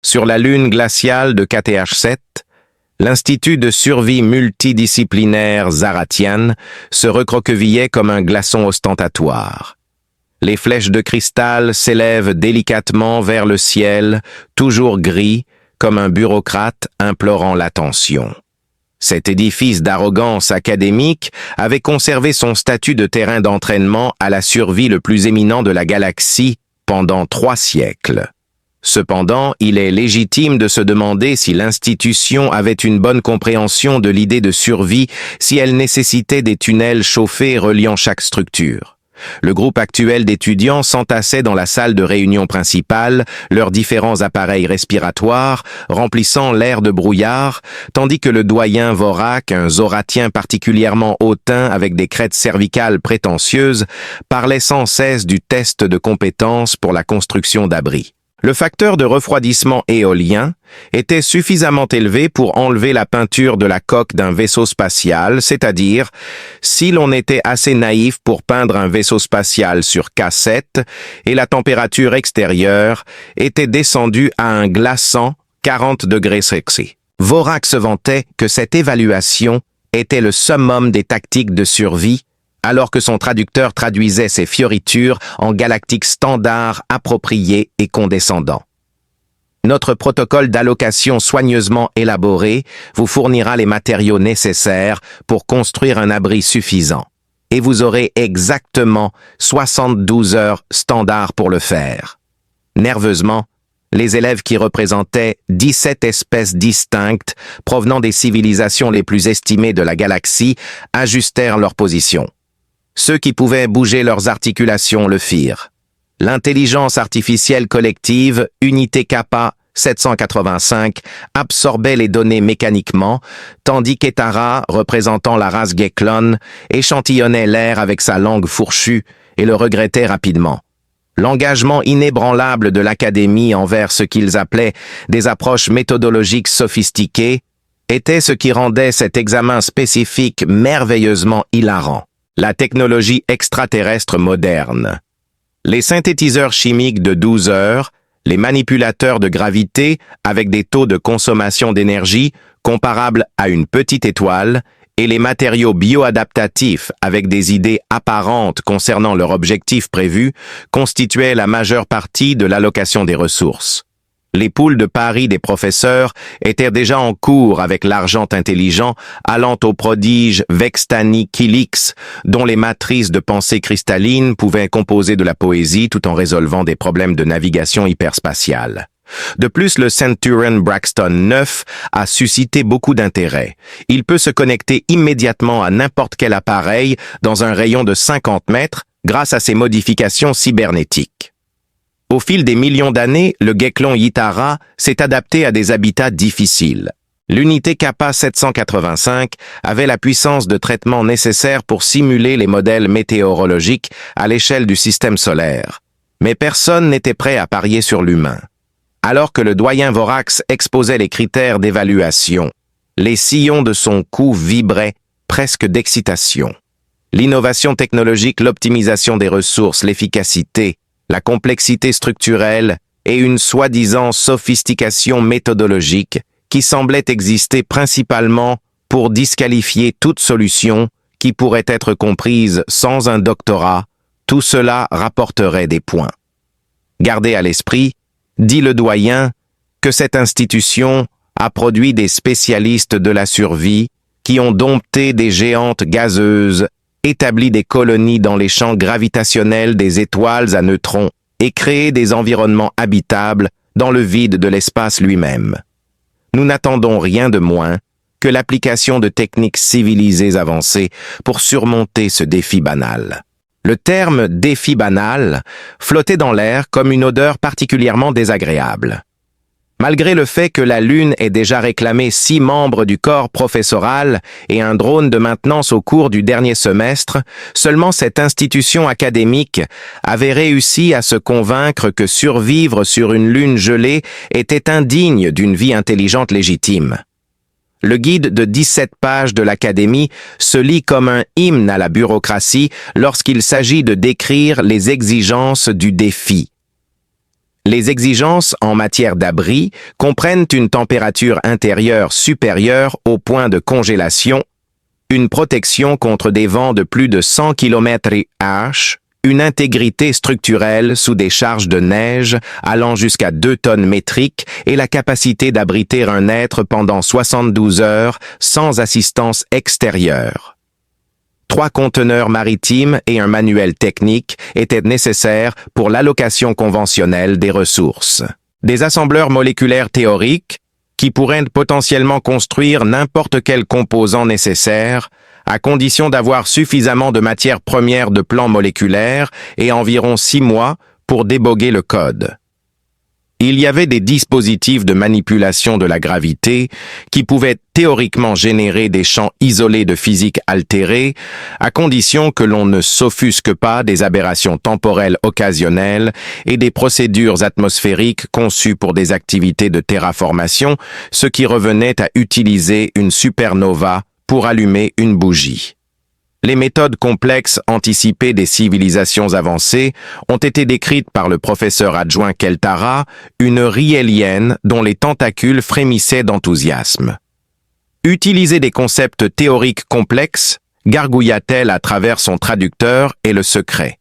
Sur la lune glaciale de KTH-7, l'Institut de survie multidisciplinaire Zaratian se recroquevillait comme un glaçon ostentatoire. Les flèches de cristal s'élèvent délicatement vers le ciel, toujours gris, comme un bureaucrate implorant l'attention. Cet édifice d'arrogance académique avait conservé son statut de terrain d'entraînement à la survie le plus éminent de la galaxie pendant 3 siècles. Cependant, il est légitime de se demander si l'institution avait une bonne compréhension de l'idée de survie, si elle nécessitait des tunnels chauffés reliant chaque structure. Le groupe actuel d'étudiants s'entassait dans la salle de réunion principale, leurs différents appareils respiratoires remplissant l'air de brouillard, tandis que le doyen Vorak, un zoratien particulièrement hautain avec des crêtes cervicales prétentieuses, parlait sans cesse du test de compétences pour la construction d'abris. Le facteur de refroidissement éolien était suffisamment élevé pour enlever la peinture de la coque d'un vaisseau spatial, c'est-à-dire, si l'on était assez naïf pour peindre un vaisseau spatial sur K7 et la température extérieure était descendue à un glaçant 40 degrés Celsius. Vorak se vantait que cette évaluation était le summum des tactiques de survie, alors que son traducteur traduisait ces fioritures en galactiques standards appropriés et condescendants. Notre protocole d'allocation soigneusement élaboré vous fournira les matériaux nécessaires pour construire un abri suffisant, et vous aurez exactement 72 heures standards pour le faire. Nerveusement, les élèves qui représentaient 17 espèces distinctes provenant des civilisations les plus estimées de la galaxie ajustèrent leur position. Ceux qui pouvaient bouger leurs articulations le firent. L'intelligence artificielle collective, unité Kappa 785, absorbait les données mécaniquement, tandis qu'Etara, représentant la race Geklon, échantillonnait l'air avec sa langue fourchue et le regrettait rapidement. L'engagement inébranlable de l'Académie envers ce qu'ils appelaient des approches méthodologiques sophistiquées était ce qui rendait cet examen spécifique merveilleusement hilarant. La technologie extraterrestre moderne. Les synthétiseurs chimiques de 12 heures, les manipulateurs de gravité avec des taux de consommation d'énergie comparables à une petite étoile et les matériaux bioadaptatifs avec des idées apparentes concernant leur objectif prévu constituaient la majeure partie de l'allocation des ressources. Les poules de paris des professeurs étaient déjà en cours avec l'argent intelligent allant au prodige Vextani Kilix, dont les matrices de pensée cristalline pouvaient composer de la poésie tout en résolvant des problèmes de navigation hyperspatiale. De plus, le Centurion Braxton 9 a suscité beaucoup d'intérêt. Il peut se connecter immédiatement à n'importe quel appareil dans un rayon de 50 mètres grâce à ses modifications cybernétiques. Au fil des millions d'années, le Geklon Yitara s'est adapté à des habitats difficiles. L'unité Kappa 785 avait la puissance de traitement nécessaire pour simuler les modèles météorologiques à l'échelle du système solaire. Mais personne n'était prêt à parier sur l'humain. Alors que le doyen Vorax exposait les critères d'évaluation, les sillons de son cou vibraient presque d'excitation. L'innovation technologique, l'optimisation des ressources, l'efficacité, la complexité structurelle et une soi-disant sophistication méthodologique qui semblait exister principalement pour disqualifier toute solution qui pourrait être comprise sans un doctorat, tout cela rapporterait des points. Gardez à l'esprit, dit le doyen, que cette institution a produit des spécialistes de la survie qui ont dompté des géantes gazeuses, établi des colonies dans les champs gravitationnels des étoiles à neutrons et créé des environnements habitables dans le vide de l'espace lui-même. Nous n'attendons rien de moins que l'application de techniques civilisées avancées pour surmonter ce défi banal. Le terme « défi banal » flottait dans l'air comme une odeur particulièrement désagréable. Malgré le fait que la Lune ait déjà réclamé 6 membres du corps professoral et un drone de maintenance au cours du dernier semestre, seulement cette institution académique avait réussi à se convaincre que survivre sur une Lune gelée était indigne d'une vie intelligente légitime. Le guide de 17 pages de l'Académie se lit comme un hymne à la bureaucratie lorsqu'il s'agit de décrire les exigences du défi. Les exigences en matière d'abri comprennent une température intérieure supérieure au point de congélation, une protection contre des vents de plus de 100 km/h, une intégrité structurelle sous des charges de neige allant jusqu'à 2 tonnes métriques et la capacité d'abriter un être pendant 72 heures sans assistance extérieure. 3 conteneurs maritimes et un manuel technique étaient nécessaires pour l'allocation conventionnelle des ressources. Des assembleurs moléculaires théoriques, qui pourraient potentiellement construire n'importe quel composant nécessaire, à condition d'avoir suffisamment de matières premières de plan moléculaire et environ 6 mois pour déboguer le code. Il y avait des dispositifs de manipulation de la gravité qui pouvaient théoriquement générer des champs isolés de physique altérés, à condition que l'on ne s'offusque pas des aberrations temporelles occasionnelles et des procédures atmosphériques conçues pour des activités de terraformation, ce qui revenait à utiliser une supernova pour allumer une bougie. Les méthodes complexes anticipées des civilisations avancées ont été décrites par le professeur adjoint Keltara, une riélienne dont les tentacules frémissaient d'enthousiasme. Utiliser des concepts théoriques complexes, gargouilla-t-elle à travers son traducteur, est le secret.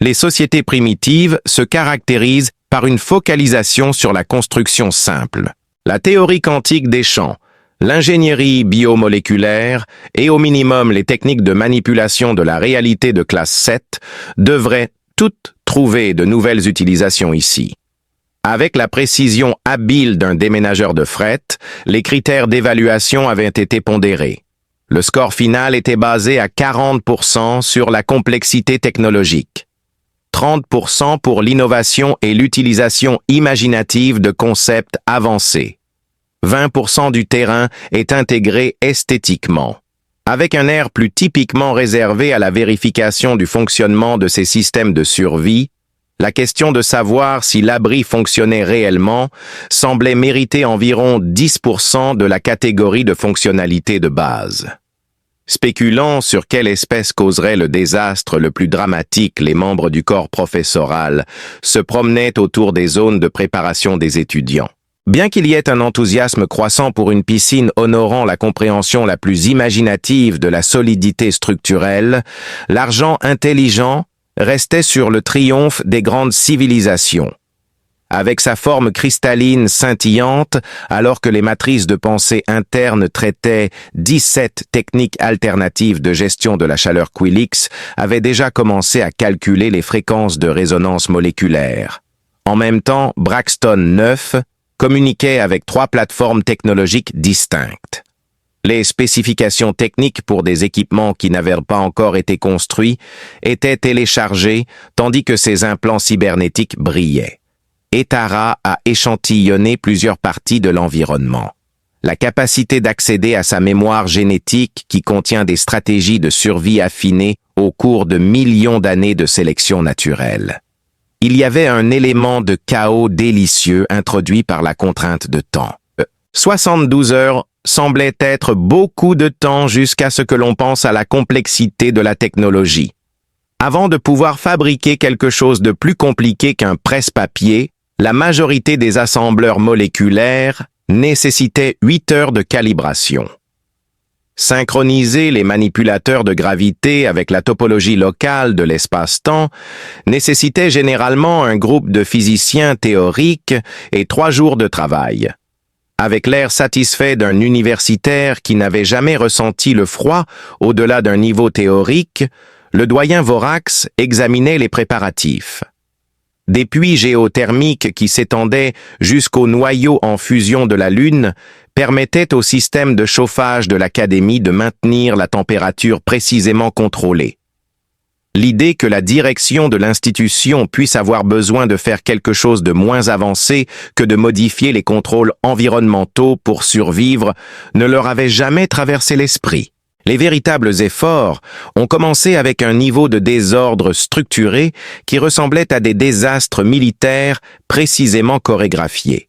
Les sociétés primitives se caractérisent par une focalisation sur la construction simple. La théorie quantique des champs, l'ingénierie biomoléculaire et au minimum les techniques de manipulation de la réalité de classe 7 devraient toutes trouver de nouvelles utilisations ici. Avec la précision habile d'un déménageur de fret, les critères d'évaluation avaient été pondérés. Le score final était basé à 40% sur la complexité technologique, 30% pour l'innovation et l'utilisation imaginative de concepts avancés. 20% du terrain est intégré esthétiquement, avec un air plus typiquement réservé à la vérification du fonctionnement de ces systèmes de survie. La question de savoir si l'abri fonctionnait réellement semblait mériter environ 10% de la catégorie de fonctionnalité de base. Spéculant sur quelle espèce causerait le désastre le plus dramatique, les membres du corps professoral se promenaient autour des zones de préparation des étudiants. Bien qu'il y ait un enthousiasme croissant pour une piscine honorant la compréhension la plus imaginative de la solidité structurelle, l'argent intelligent restait sur le triomphe des grandes civilisations. Avec sa forme cristalline scintillante, alors que les matrices de pensée interne traitaient 17 techniques alternatives de gestion de la chaleur Quilix, avaient déjà commencé à calculer les fréquences de résonance moléculaire. En même temps, Braxton 9 communiquait avec 3 plateformes technologiques distinctes. Les spécifications techniques pour des équipements qui n'avaient pas encore été construits étaient téléchargées, tandis que ces implants cybernétiques brillaient. Etara a échantillonné plusieurs parties de l'environnement. La capacité d'accéder à sa mémoire génétique qui contient des stratégies de survie affinées au cours de millions d'années de sélection naturelle. Il y avait un élément de chaos délicieux introduit par la contrainte de temps. 72 heures semblait être beaucoup de temps jusqu'à ce que l'on pense à la complexité de la technologie. Avant de pouvoir fabriquer quelque chose de plus compliqué qu'un presse-papier, la majorité des assembleurs moléculaires nécessitait 8 heures de calibration. Synchroniser les manipulateurs de gravité avec la topologie locale de l'espace-temps nécessitait généralement un groupe de physiciens théoriques et 3 jours de travail. Avec l'air satisfait d'un universitaire qui n'avait jamais ressenti le froid au-delà d'un niveau théorique, le doyen Vorax examinait les préparatifs. Des puits géothermiques qui s'étendaient jusqu'au noyau en fusion de la Lune permettaient au système de chauffage de l'Académie de maintenir la température précisément contrôlée. L'idée que la direction de l'institution puisse avoir besoin de faire quelque chose de moins avancé que de modifier les contrôles environnementaux pour survivre ne leur avait jamais traversé l'esprit. Les véritables efforts ont commencé avec un niveau de désordre structuré qui ressemblait à des désastres militaires précisément chorégraphiés.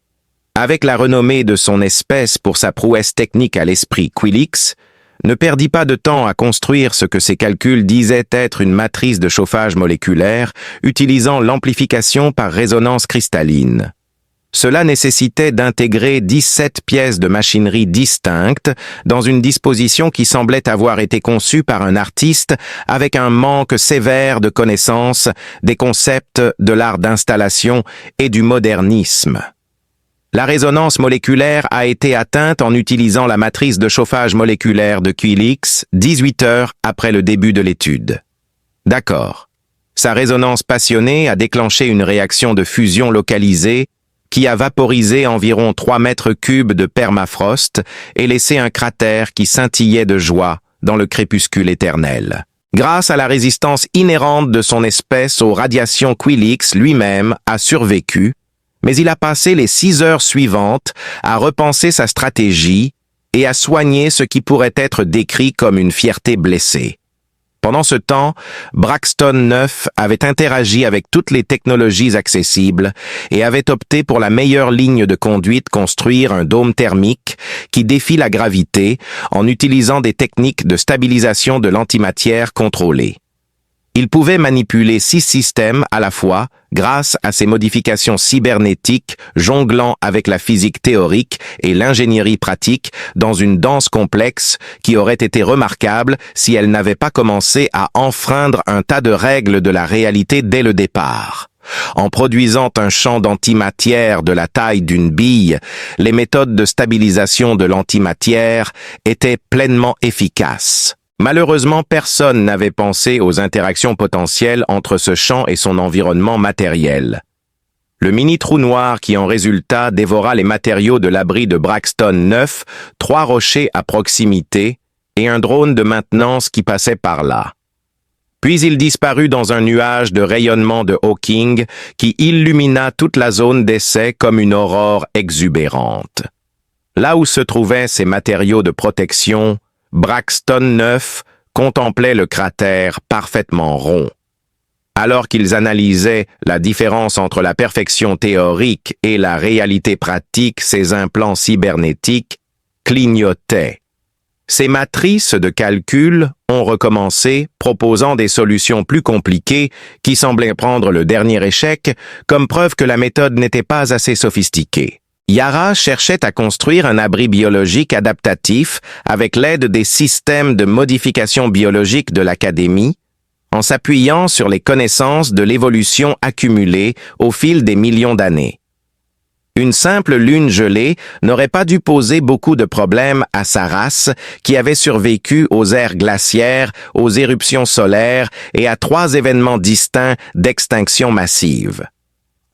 Avec la renommée de son espèce pour sa prouesse technique à l'esprit Quilix, ne perdit pas de temps à construire ce que ses calculs disaient être une matrice de chauffage moléculaire utilisant l'amplification par résonance cristalline. Cela nécessitait d'intégrer 17 pièces de machinerie distinctes dans une disposition qui semblait avoir été conçue par un artiste avec un manque sévère de connaissances des concepts de l'art d'installation et du modernisme. La résonance moléculaire a été atteinte en utilisant la matrice de chauffage moléculaire de Quilix 18 heures après le début de l'étude. D'accord. Sa résonance passionnée a déclenché une réaction de fusion localisée qui a vaporisé environ 3 mètres cubes de permafrost et laissé un cratère qui scintillait de joie dans le crépuscule éternel. Grâce à la résistance inhérente de son espèce aux radiations, Quilix lui-même a survécu, mais il a passé les 6 heures suivantes à repenser sa stratégie et à soigner ce qui pourrait être décrit comme une fierté blessée. Pendant ce temps, Braxton 9 avait interagi avec toutes les technologies accessibles et avait opté pour la meilleure ligne de conduite, construire un dôme thermique qui défie la gravité en utilisant des techniques de stabilisation de l'antimatière contrôlée. Il pouvait manipuler 6 systèmes à la fois grâce à ses modifications cybernétiques jonglant avec la physique théorique et l'ingénierie pratique dans une danse complexe qui aurait été remarquable si elle n'avait pas commencé à enfreindre un tas de règles de la réalité dès le départ. En produisant un champ d'antimatière de la taille d'une bille, les méthodes de stabilisation de l'antimatière étaient pleinement efficaces. Malheureusement, personne n'avait pensé aux interactions potentielles entre ce champ et son environnement matériel. Le mini-trou noir qui en résulta dévora les matériaux de l'abri de Braxton 9, 3 rochers à proximité et un drone de maintenance qui passait par là. Puis il disparut dans un nuage de rayonnement de Hawking qui illumina toute la zone d'essai comme une aurore exubérante. Là où se trouvaient ces matériaux de protection, Braxton 9 contemplait le cratère parfaitement rond. Alors qu'ils analysaient la différence entre la perfection théorique et la réalité pratique, ces implants cybernétiques clignotaient. Ces matrices de calcul ont recommencé, proposant des solutions plus compliquées qui semblaient prendre le dernier échec comme preuve que la méthode n'était pas assez sophistiquée. Yara cherchait à construire un abri biologique adaptatif avec l'aide des systèmes de modification biologique de l'Académie, en s'appuyant sur les connaissances de l'évolution accumulée au fil des millions d'années. Une simple lune gelée n'aurait pas dû poser beaucoup de problèmes à sa race qui avait survécu aux ères glaciaires, aux éruptions solaires et à 3 événements distincts d'extinction massive.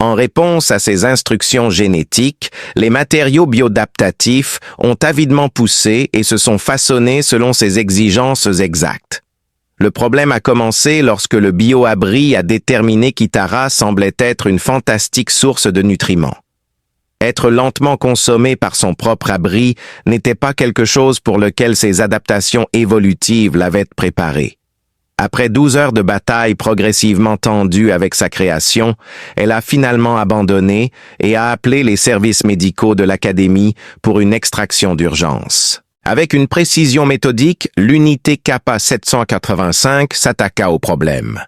En réponse à ces instructions génétiques, les matériaux biodaptatifs ont avidement poussé et se sont façonnés selon ces exigences exactes. Le problème a commencé lorsque le bioabri a déterminé qu'Itara semblait être une fantastique source de nutriments. Être lentement consommé par son propre abri n'était pas quelque chose pour lequel ses adaptations évolutives l'avaient préparé. Après 12 heures de bataille progressivement tendue avec sa création, elle a finalement abandonné et a appelé les services médicaux de l'Académie pour une extraction d'urgence. Avec une précision méthodique, l'unité Kappa 785 s'attaqua au problème.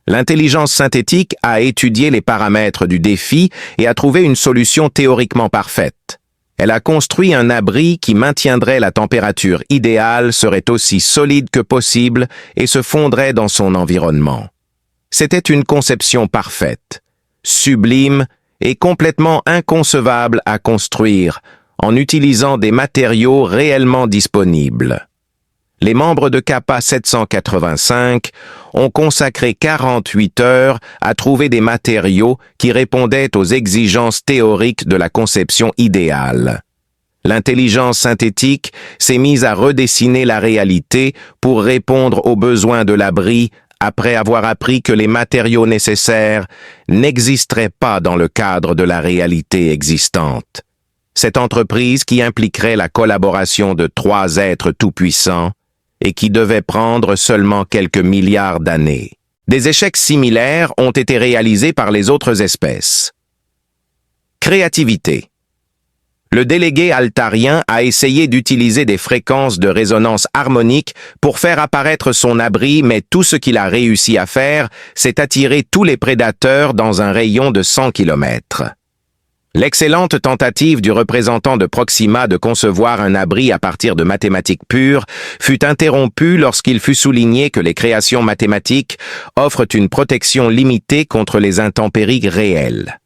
L'intelligence synthétique a étudié les paramètres du défi et a trouvé une solution théoriquement parfaite. Elle a construit un abri qui maintiendrait la température idéale, serait aussi solide que possible et se fondrait dans son environnement. C'était une conception parfaite, sublime et complètement inconcevable à construire en utilisant des matériaux réellement disponibles. Les membres de Kappa 785 ont consacré 48 heures à trouver des matériaux qui répondaient aux exigences théoriques de la conception idéale. L'intelligence synthétique s'est mise à redessiner la réalité pour répondre aux besoins de l'abri après avoir appris que les matériaux nécessaires n'existeraient pas dans le cadre de la réalité existante. Cette entreprise qui impliquerait la collaboration de 3 êtres tout-puissants et qui devait prendre seulement quelques milliards d'années. Des échecs similaires ont été réalisés par les autres espèces. Créativité. Le délégué altarien a essayé d'utiliser des fréquences de résonance harmonique pour faire apparaître son abri, mais tout ce qu'il a réussi à faire, c'est attirer tous les prédateurs dans un rayon de 100 km. L'excellente tentative du représentant de Proxima de concevoir un abri à partir de mathématiques pures fut interrompue lorsqu'il fut souligné que les créations mathématiques offrent une protection limitée contre les intempéries réelles.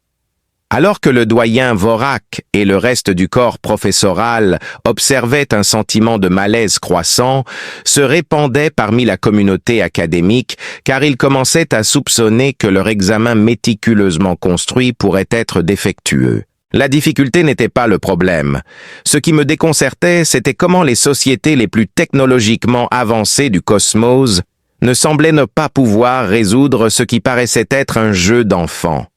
Alors que le doyen Dvorak et le reste du corps professoral observaient un sentiment de malaise croissant, se répandait parmi la communauté académique, car ils commençaient à soupçonner que leur examen méticuleusement construit pourrait être défectueux. La difficulté n'était pas le problème. Ce qui me déconcertait, c'était comment les sociétés les plus technologiquement avancées du cosmos ne semblaient ne pas pouvoir résoudre ce qui paraissait être un jeu d'enfant.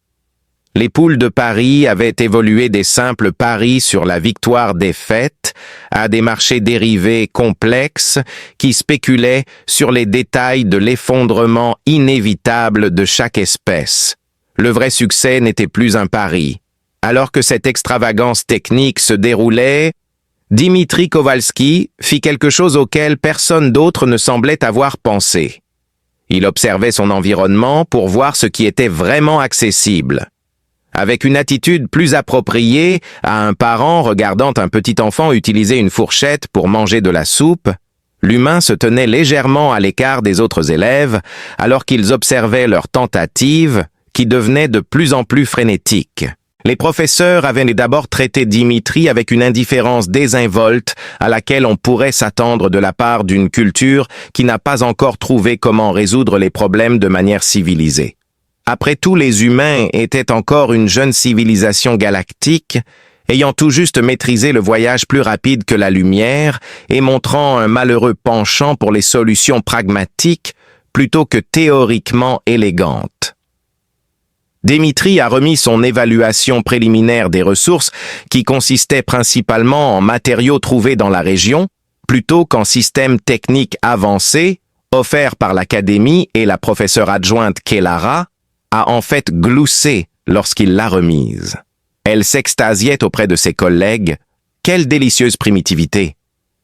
Les poules de paris avaient évolué des simples paris sur la victoire des fêtes à des marchés dérivés complexes qui spéculaient sur les détails de l'effondrement inévitable de chaque espèce. Le vrai succès n'était plus un pari. Alors que cette extravagance technique se déroulait, Dimitri Kowalski fit quelque chose auquel personne d'autre ne semblait avoir pensé. Il observait son environnement pour voir ce qui était vraiment accessible. Avec une attitude plus appropriée à un parent regardant un petit enfant utiliser une fourchette pour manger de la soupe, l'humain se tenait légèrement à l'écart des autres élèves alors qu'ils observaient leurs tentatives qui devenaient de plus en plus frénétiques. Les professeurs avaient d'abord traité Dimitri avec une indifférence désinvolte à laquelle on pourrait s'attendre de la part d'une culture qui n'a pas encore trouvé comment résoudre les problèmes de manière civilisée. Après tout, les humains étaient encore une jeune civilisation galactique, ayant tout juste maîtrisé le voyage plus rapide que la lumière et montrant un malheureux penchant pour les solutions pragmatiques plutôt que théoriquement élégantes. Dimitri a remis son évaluation préliminaire des ressources, qui consistait principalement en matériaux trouvés dans la région, plutôt qu'en systèmes techniques avancés, offerts par l'Académie et la professeure adjointe Kellara, a en fait gloussé lorsqu'il l'a remise. Elle s'extasiait auprès de ses collègues. Quelle délicieuse primitivité!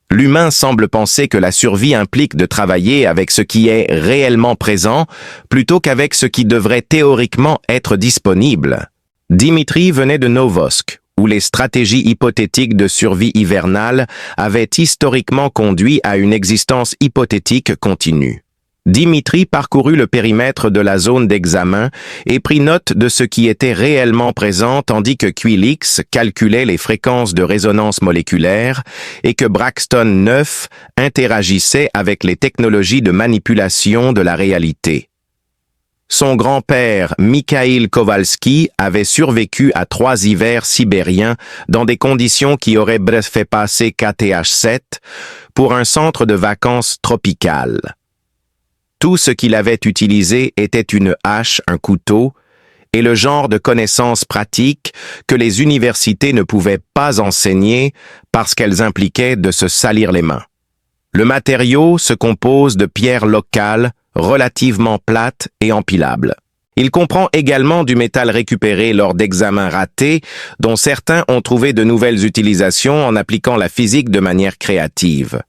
L'humain semble penser que la survie implique de travailler avec ce qui est réellement présent plutôt qu'avec ce qui devrait théoriquement être disponible. Dimitri venait de Novosk, où les stratégies hypothétiques de survie hivernale avaient historiquement conduit à une existence hypothétique continue. Dimitri parcourut le périmètre de la zone d'examen et prit note de ce qui était réellement présent tandis que Quilix calculait les fréquences de résonance moléculaire et que Braxton 9 interagissait avec les technologies de manipulation de la réalité. Son grand-père, Mikhail Kowalski, avait survécu à 3 hivers sibériens dans des conditions qui auraient bref fait passer KTH-7 pour un centre de vacances tropical. Tout ce qu'il avait utilisé était une hache, un couteau, et le genre de connaissances pratiques que les universités ne pouvaient pas enseigner parce qu'elles impliquaient de se salir les mains. Le matériau se compose de pierres locales, relativement plates et empilables. Il comprend également du métal récupéré lors d'examens ratés, dont certains ont trouvé de nouvelles utilisations en appliquant la physique de manière créative.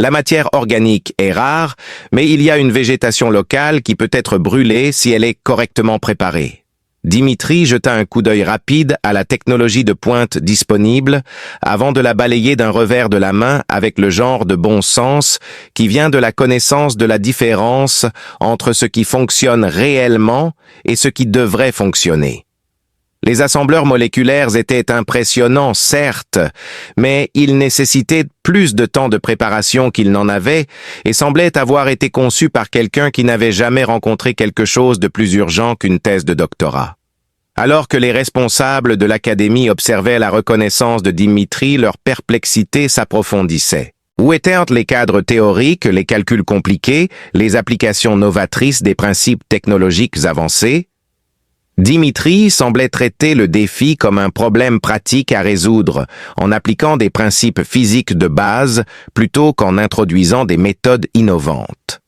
La matière organique est rare, mais il y a une végétation locale qui peut être brûlée si elle est correctement préparée. Dimitri jeta un coup d'œil rapide à la technologie de pointe disponible avant de la balayer d'un revers de la main avec le genre de bon sens qui vient de la connaissance de la différence entre ce qui fonctionne réellement et ce qui devrait fonctionner. Les assembleurs moléculaires étaient impressionnants, certes, mais ils nécessitaient plus de temps de préparation qu'ils n'en avaient et semblaient avoir été conçus par quelqu'un qui n'avait jamais rencontré quelque chose de plus urgent qu'une thèse de doctorat. Alors que les responsables de l'Académie observaient la reconnaissance de Dimitri, leur perplexité s'approfondissait. Où étaient les cadres théoriques, les calculs compliqués, les applications novatrices des principes technologiques avancés? Dimitri semblait traiter le défi comme un problème pratique à résoudre, en appliquant des principes physiques de base plutôt qu'en introduisant des méthodes innovantes.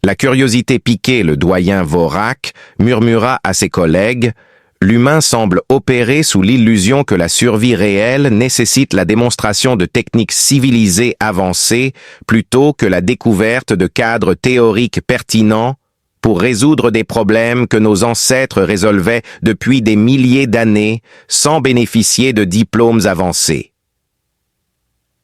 La curiosité piquait le doyen Dvorak, murmura à ses collègues « l'humain semble opérer sous l'illusion que la survie réelle nécessite la démonstration de techniques civilisées avancées plutôt que la découverte de cadres théoriques pertinents pour résoudre des problèmes que nos ancêtres résolvaient depuis des milliers d'années sans bénéficier de diplômes avancés.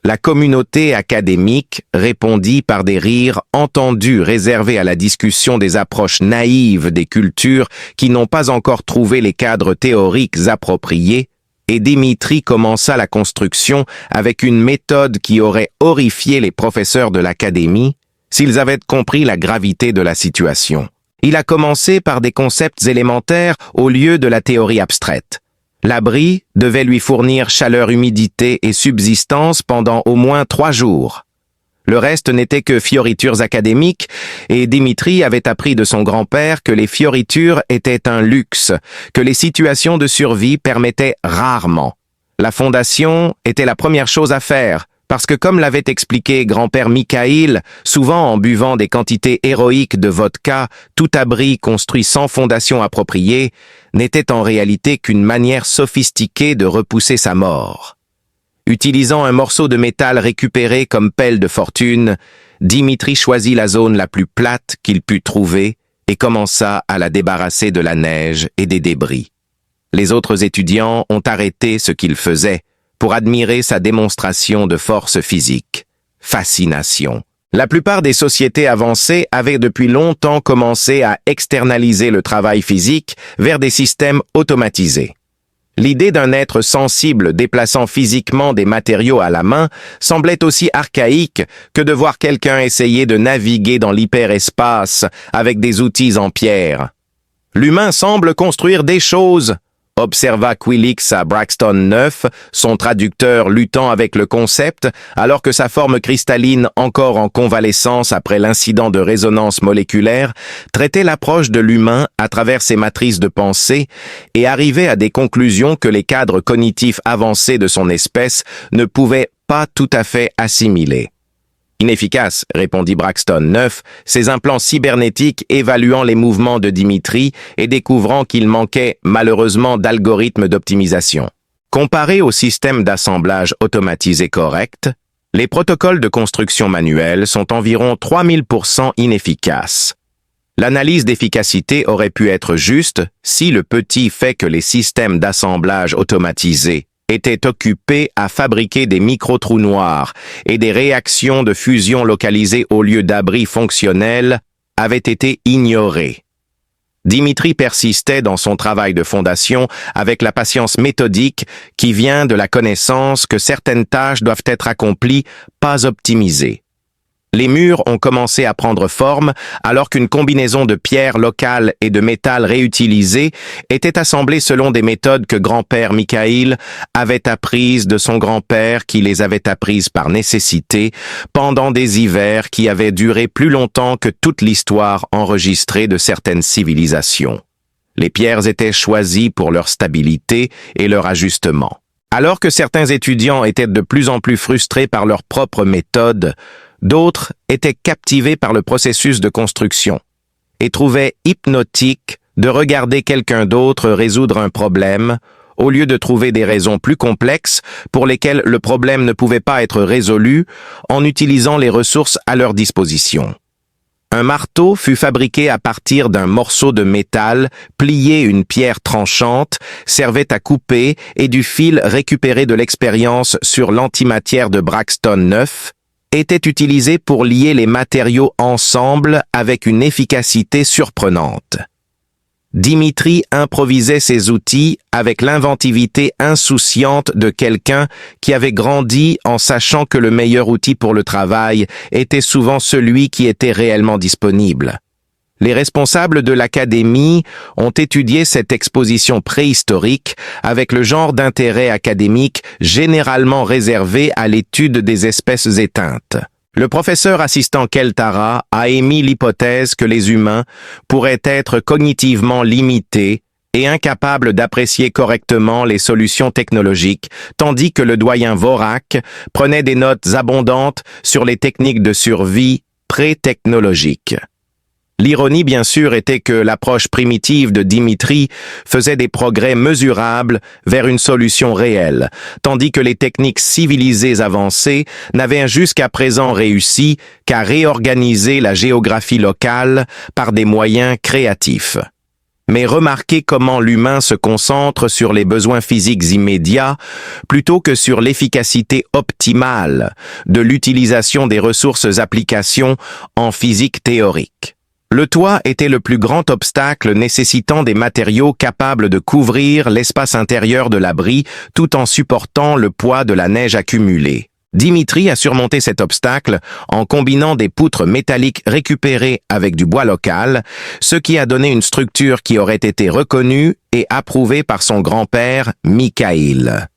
La communauté académique répondit par des rires entendus réservés à la discussion des approches naïves des cultures qui n'ont pas encore trouvé les cadres théoriques appropriés, et Dimitri commença la construction avec une méthode qui aurait horrifié les professeurs de l'académie s'ils avaient compris la gravité de la situation. Il a commencé par des concepts élémentaires au lieu de la théorie abstraite. L'abri devait lui fournir chaleur, humidité et subsistance pendant au moins 3 jours. Le reste n'était que fioritures académiques, et Dimitri avait appris de son grand-père que les fioritures étaient un luxe, que les situations de survie permettaient rarement. La fondation était la première chose à faire, parce que comme l'avait expliqué grand-père Mikhaïl, souvent en buvant des quantités héroïques de vodka, tout abri construit sans fondation appropriée n'était en réalité qu'une manière sophistiquée de repousser sa mort. Utilisant un morceau de métal récupéré comme pelle de fortune, Dimitri choisit la zone la plus plate qu'il put trouver et commença à la débarrasser de la neige et des débris. Les autres étudiants ont arrêté ce qu'ils faisaient pour admirer sa démonstration de force physique. Fascination. La plupart des sociétés avancées avaient depuis longtemps commencé à externaliser le travail physique vers des systèmes automatisés. L'idée d'un être sensible déplaçant physiquement des matériaux à la main semblait aussi archaïque que de voir quelqu'un essayer de naviguer dans l'hyperespace avec des outils en pierre. L'humain semble construire des choses, observa Quillix à Braxton 9, son traducteur luttant avec le concept, alors que sa forme cristalline, encore en convalescence après l'incident de résonance moléculaire, traitait l'approche de l'humain à travers ses matrices de pensée et arrivait à des conclusions que les cadres cognitifs avancés de son espèce ne pouvaient pas tout à fait assimiler. Inefficace, répondit Braxton 9, ses implants cybernétiques évaluant les mouvements de Dimitri et découvrant qu'il manquait malheureusement d'algorithmes d'optimisation. Comparé au système d'assemblage automatisé correct, les protocoles de construction manuelle sont environ 3000% inefficaces. L'analyse d'efficacité aurait pu être juste si le petit fait que les systèmes d'assemblage automatisés étaient occupés à fabriquer des micro-trous noirs et des réactions de fusion localisées au lieu d'abris fonctionnels avaient été ignorés. Dimitri persistait dans son travail de fondation avec la patience méthodique qui vient de la connaissance que certaines tâches doivent être accomplies, pas optimisées. Les murs ont commencé à prendre forme alors qu'une combinaison de pierres locales et de métal réutilisé était assemblée selon des méthodes que grand-père Mikhaïl avait apprises de son grand-père qui les avait apprises par nécessité pendant des hivers qui avaient duré plus longtemps que toute l'histoire enregistrée de certaines civilisations. Les pierres étaient choisies pour leur stabilité et leur ajustement. Alors que certains étudiants étaient de plus en plus frustrés par leur propre méthode, d'autres étaient captivés par le processus de construction et trouvaient hypnotique de regarder quelqu'un d'autre résoudre un problème au lieu de trouver des raisons plus complexes pour lesquelles le problème ne pouvait pas être résolu en utilisant les ressources à leur disposition. Un marteau fut fabriqué à partir d'un morceau de métal, plié une pierre tranchante, servait à couper et du fil récupéré de l'expérience sur l'antimatière de Braxton 9, était utilisé pour lier les matériaux ensemble avec une efficacité surprenante. Dimitri improvisait ses outils avec l'inventivité insouciante de quelqu'un qui avait grandi en sachant que le meilleur outil pour le travail était souvent celui qui était réellement disponible. Les responsables de l'académie ont étudié cette exposition préhistorique avec le genre d'intérêt académique généralement réservé à l'étude des espèces éteintes. Le professeur assistant Keltara a émis l'hypothèse que les humains pourraient être cognitivement limités et incapables d'apprécier correctement les solutions technologiques, tandis que le doyen Vorak prenait des notes abondantes sur les techniques de survie pré-technologiques. L'ironie, bien sûr, était que l'approche primitive de Dimitri faisait des progrès mesurables vers une solution réelle, tandis que les techniques civilisées avancées n'avaient jusqu'à présent réussi qu'à réorganiser la géographie locale par des moyens créatifs. Mais remarquez comment l'humain se concentre sur les besoins physiques immédiats plutôt que sur l'efficacité optimale de l'utilisation des ressources applications en physique théorique. Le toit était le plus grand obstacle nécessitant des matériaux capables de couvrir l'espace intérieur de l'abri tout en supportant le poids de la neige accumulée. Dimitri a surmonté cet obstacle en combinant des poutres métalliques récupérées avec du bois local, ce qui a donné une structure qui aurait été reconnue et approuvée par son grand-père, Mikhaïl.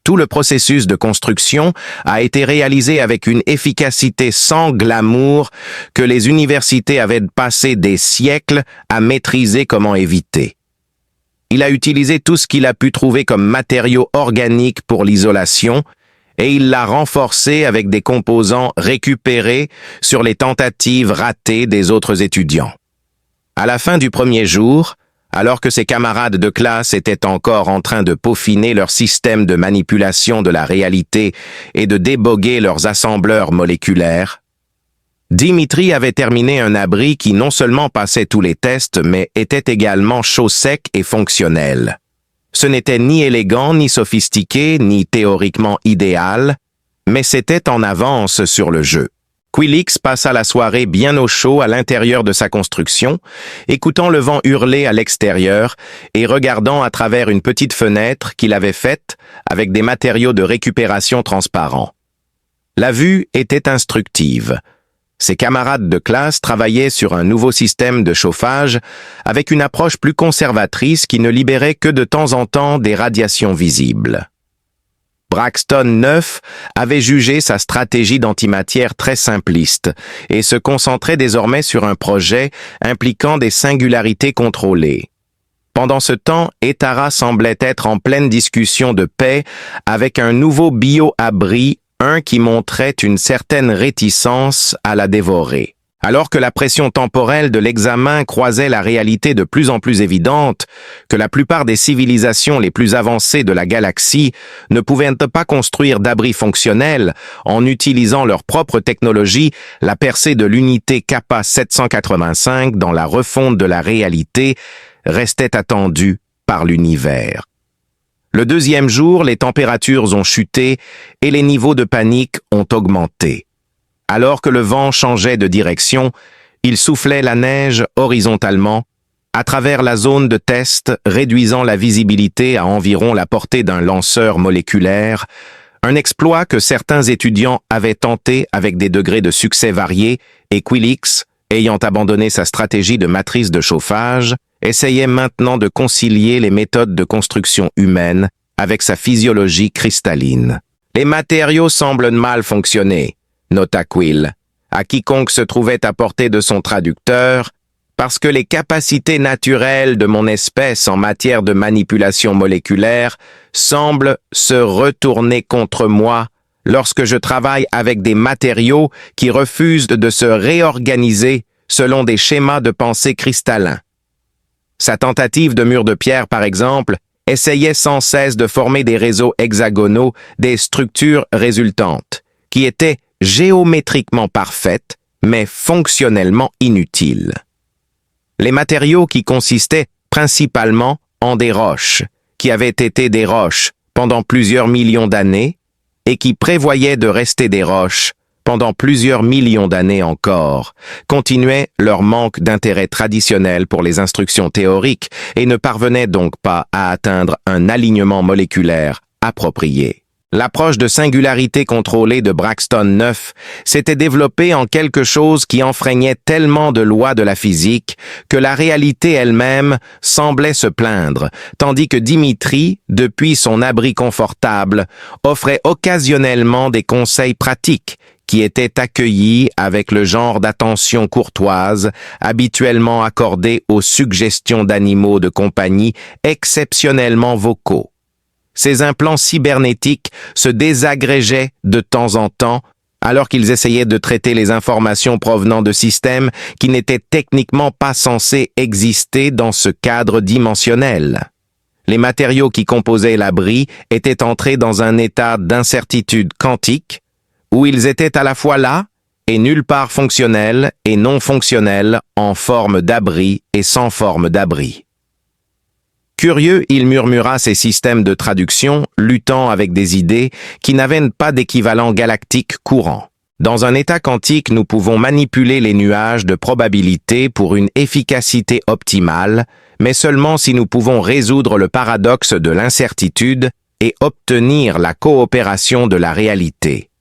Tout le processus de construction a été réalisé avec une efficacité sans glamour que les universités avaient passé des siècles à maîtriser comment éviter. Il a utilisé tout ce qu'il a pu trouver comme matériaux organiques pour l'isolation et il l'a renforcé avec des composants récupérés sur les tentatives ratées des autres étudiants. À la fin du premier jour, alors que ses camarades de classe étaient encore en train de peaufiner leur système de manipulation de la réalité et de déboguer leurs assembleurs moléculaires, Dimitri avait terminé un abri qui non seulement passait tous les tests, mais était également chaud sec et fonctionnel. Ce n'était ni élégant, ni sophistiqué, ni théoriquement idéal, mais c'était en avance sur le jeu. Quilix passa la soirée bien au chaud à l'intérieur de sa construction, écoutant le vent hurler à l'extérieur et regardant à travers une petite fenêtre qu'il avait faite avec des matériaux de récupération transparents. La vue était instructive. Ses camarades de classe travaillaient sur un nouveau système de chauffage avec une approche plus conservatrice qui ne libérait que de temps en temps des radiations visibles. Braxton 9 avait jugé sa stratégie d'antimatière très simpliste et se concentrait désormais sur un projet impliquant des singularités contrôlées. Pendant ce temps, Etara semblait être en pleine discussion de paix avec un nouveau bio-abri, un qui montrait une certaine réticence à la dévorer. Alors que la pression temporelle de l'examen croisait la réalité de plus en plus évidente que la plupart des civilisations les plus avancées de la galaxie ne pouvaient pas construire d'abris fonctionnels en utilisant leur propre technologie, la percée de l'unité Kappa 785 dans la refonte de la réalité restait attendue par l'univers. Le deuxième jour, les températures ont chuté et les niveaux de panique ont augmenté. Alors que le vent changeait de direction, il soufflait la neige horizontalement à travers la zone de test, réduisant la visibilité à environ la portée d'un lanceur moléculaire, un exploit que certains étudiants avaient tenté avec des degrés de succès variés et Quilix, ayant abandonné sa stratégie de matrice de chauffage, essayait maintenant de concilier les méthodes de construction humaine avec sa physiologie cristalline. Les matériaux semblent mal fonctionner, nota Quill, à quiconque se trouvait à portée de son traducteur, parce que les capacités naturelles de mon espèce en matière de manipulation moléculaire semblent se retourner contre moi lorsque je travaille avec des matériaux qui refusent de se réorganiser selon des schémas de pensée cristallins. Sa tentative de mur de pierre, par exemple, essayait sans cesse de former des réseaux hexagonaux, des structures résultantes, qui étaient géométriquement parfaites, mais fonctionnellement inutiles. Les matériaux qui consistaient principalement en des roches, qui avaient été des roches pendant plusieurs millions d'années, et qui prévoyaient de rester des roches pendant plusieurs millions d'années encore, continuaient leur manque d'intérêt traditionnel pour les instructions théoriques et ne parvenaient donc pas à atteindre un alignement moléculaire approprié. L'approche de singularité contrôlée de Braxton 9 s'était développée en quelque chose qui enfreignait tellement de lois de la physique que la réalité elle-même semblait se plaindre, tandis que Dimitri, depuis son abri confortable, offrait occasionnellement des conseils pratiques qui étaient accueillis avec le genre d'attention courtoise habituellement accordée aux suggestions d'animaux de compagnie exceptionnellement vocaux. Ces implants cybernétiques se désagrégeaient de temps en temps alors qu'ils essayaient de traiter les informations provenant de systèmes qui n'étaient techniquement pas censés exister dans ce cadre dimensionnel. Les matériaux qui composaient l'abri étaient entrés dans un état d'incertitude quantique, où ils étaient à la fois là et nulle part fonctionnels et non fonctionnels, en forme d'abri et sans forme d'abri. Curieux, il murmura ces systèmes de traduction, luttant avec des idées qui n'avaient pas d'équivalent galactique courant. Dans un état quantique, nous pouvons manipuler les nuages de probabilité pour une efficacité optimale, mais seulement si nous pouvons résoudre le paradoxe de l'incertitude et obtenir la coopération de la réalité.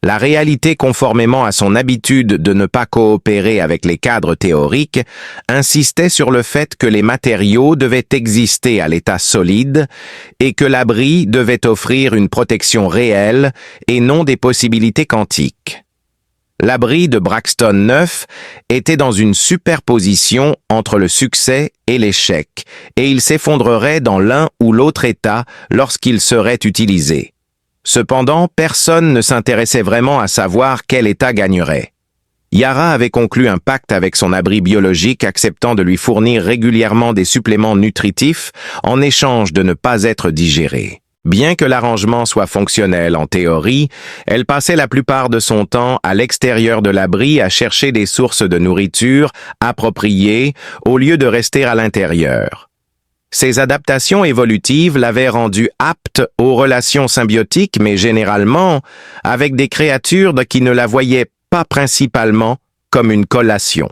La réalité, conformément à son habitude de ne pas coopérer avec les cadres théoriques, insistait sur le fait que les matériaux devaient exister à l'état solide et que l'abri devait offrir une protection réelle et non des possibilités quantiques. L'abri de Braxton 9 était dans une superposition entre le succès et l'échec, et il s'effondrerait dans l'un ou l'autre état lorsqu'il serait utilisé. Cependant, personne ne s'intéressait vraiment à savoir quel État gagnerait. Yara avait conclu un pacte avec son abri biologique acceptant de lui fournir régulièrement des suppléments nutritifs en échange de ne pas être digéré. Bien que l'arrangement soit fonctionnel en théorie, elle passait la plupart de son temps à l'extérieur de l'abri à chercher des sources de nourriture appropriées au lieu de rester à l'intérieur. Ces adaptations évolutives l'avaient rendue apte aux relations symbiotiques, mais généralement avec des créatures qui ne la voyaient pas principalement comme une collation.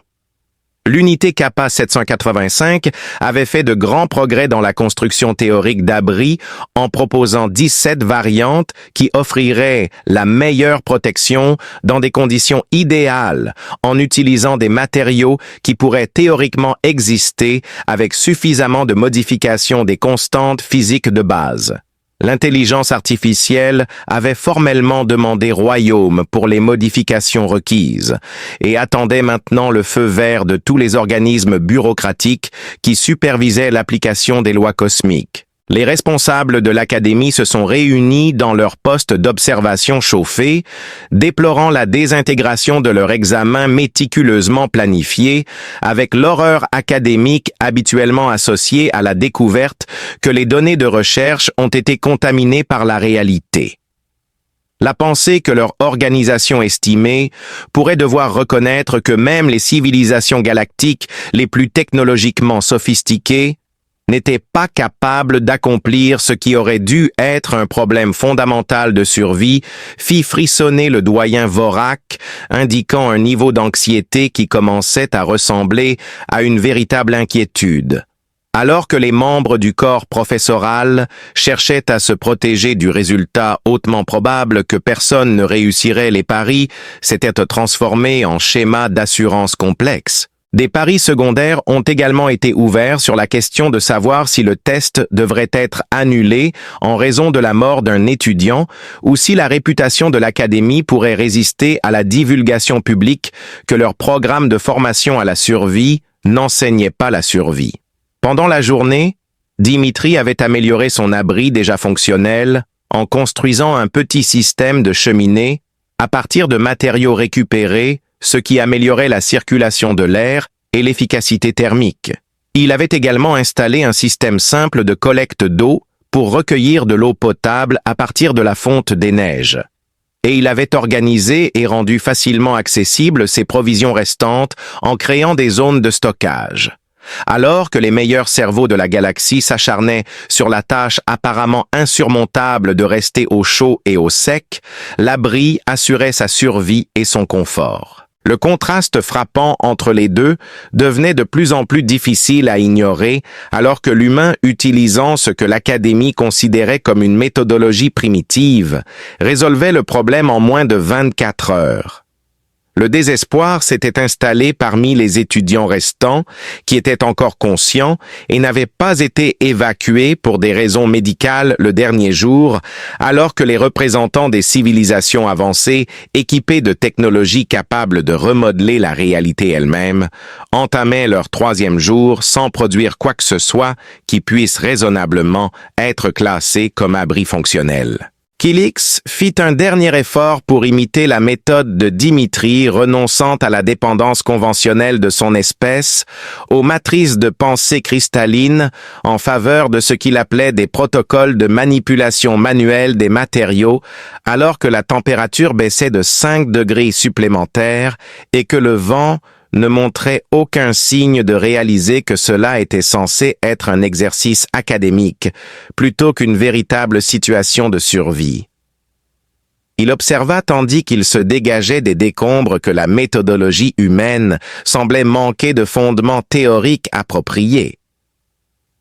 L'unité Kappa 785 avait fait de grands progrès dans la construction théorique d'abris en proposant 17 variantes qui offriraient la meilleure protection dans des conditions idéales en utilisant des matériaux qui pourraient théoriquement exister avec suffisamment de modifications des constantes physiques de base. L'intelligence artificielle avait formellement demandé royaume pour les modifications requises et attendait maintenant le feu vert de tous les organismes bureaucratiques qui supervisaient l'application des lois cosmiques. Les responsables de l'Académie se sont réunis dans leur poste d'observation chauffé, déplorant la désintégration de leur examen méticuleusement planifié, avec l'horreur académique habituellement associée à la découverte que les données de recherche ont été contaminées par la réalité. La pensée que leur organisation estimée pourrait devoir reconnaître que même les civilisations galactiques les plus technologiquement sophistiquées n'était pas capable d'accomplir ce qui aurait dû être un problème fondamental de survie, fit frissonner le doyen Vorak, indiquant un niveau d'anxiété qui commençait à ressembler à une véritable inquiétude. Alors que les membres du corps professoral cherchaient à se protéger du résultat hautement probable que personne ne réussirait les paris, s'était transformé en schéma d'assurance complexe. Des paris secondaires ont également été ouverts sur la question de savoir si le test devrait être annulé en raison de la mort d'un étudiant ou si la réputation de l'Académie pourrait résister à la divulgation publique que leur programme de formation à la survie n'enseignait pas la survie. Pendant la journée, Dimitri avait amélioré son abri déjà fonctionnel en construisant un petit système de cheminée à partir de matériaux récupérés, ce qui améliorait la circulation de l'air et l'efficacité thermique. Il avait également installé un système simple de collecte d'eau pour recueillir de l'eau potable à partir de la fonte des neiges. Et il avait organisé et rendu facilement accessibles ses provisions restantes en créant des zones de stockage. Alors que les meilleurs cerveaux de la galaxie s'acharnaient sur la tâche apparemment insurmontable de rester au chaud et au sec, l'abri assurait sa survie et son confort. Le contraste frappant entre les deux devenait de plus en plus difficile à ignorer alors que l'humain utilisant ce que l'Académie considérait comme une méthodologie primitive résolvait le problème en moins de 24 heures. Le désespoir s'était installé parmi les étudiants restants, qui étaient encore conscients et n'avaient pas été évacués pour des raisons médicales le dernier jour, alors que les représentants des civilisations avancées, équipés de technologies capables de remodeler la réalité elle-même, entamaient leur 3e jour sans produire quoi que ce soit qui puisse raisonnablement être classé comme abri fonctionnel. Kilix fit un dernier effort pour imiter la méthode de Dimitri, renonçant à la dépendance conventionnelle de son espèce, aux matrices de pensée cristallines, en faveur de ce qu'il appelait des protocoles de manipulation manuelle des matériaux, alors que la température baissait de 5 degrés supplémentaires et que le vent ne montrait aucun signe de réaliser que cela était censé être un exercice académique, plutôt qu'une véritable situation de survie. Il observa tandis qu'il se dégageait des décombres que la méthodologie humaine semblait manquer de fondements théoriques appropriés.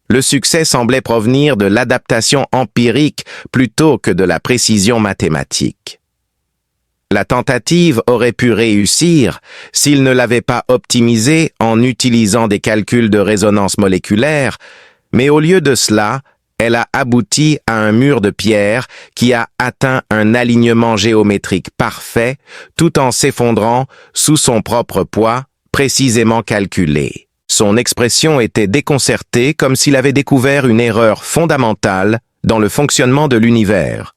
Le succès semblait provenir de l'adaptation empirique plutôt que de la précision mathématique. La tentative aurait pu réussir s'il ne l'avait pas optimisée en utilisant des calculs de résonance moléculaire, mais au lieu de cela, elle a abouti à un mur de pierre qui a atteint un alignement géométrique parfait tout en s'effondrant sous son propre poids précisément calculé. Son expression était déconcertée comme s'il avait découvert une erreur fondamentale dans le fonctionnement de l'univers.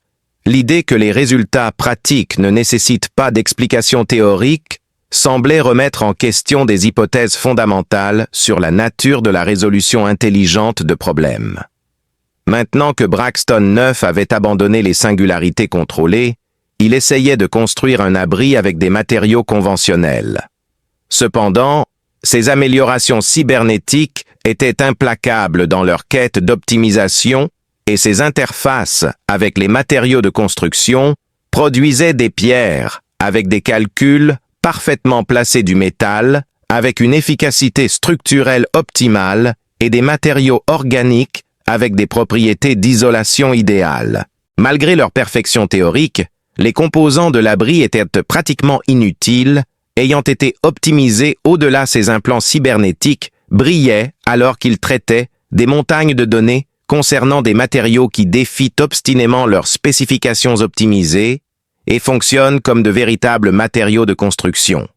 L'idée que les résultats pratiques ne nécessitent pas d'explication théorique semblait remettre en question des hypothèses fondamentales sur la nature de la résolution intelligente de problèmes. Maintenant que Braxton 9 avait abandonné les singularités contrôlées, il essayait de construire un abri avec des matériaux conventionnels. Cependant, ces améliorations cybernétiques étaient implacables dans leur quête d'optimisation et ses interfaces avec les matériaux de construction produisaient des pierres avec des calculs parfaitement placés du métal, avec une efficacité structurelle optimale et des matériaux organiques avec des propriétés d'isolation idéales. Malgré leur perfection théorique, les composants de l'abri étaient pratiquement inutiles, ayant été optimisés au-delà ces implants cybernétiques, brillaient alors qu'ils traitaient des montagnes de données concernant des matériaux qui défient obstinément leurs spécifications optimisées et fonctionnent comme de véritables matériaux de construction.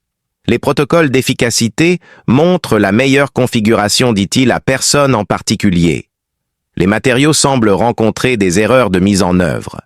Les protocoles d'efficacité montrent la meilleure configuration, dit-il, à personne en particulier. Les matériaux semblent rencontrer des erreurs de mise en œuvre.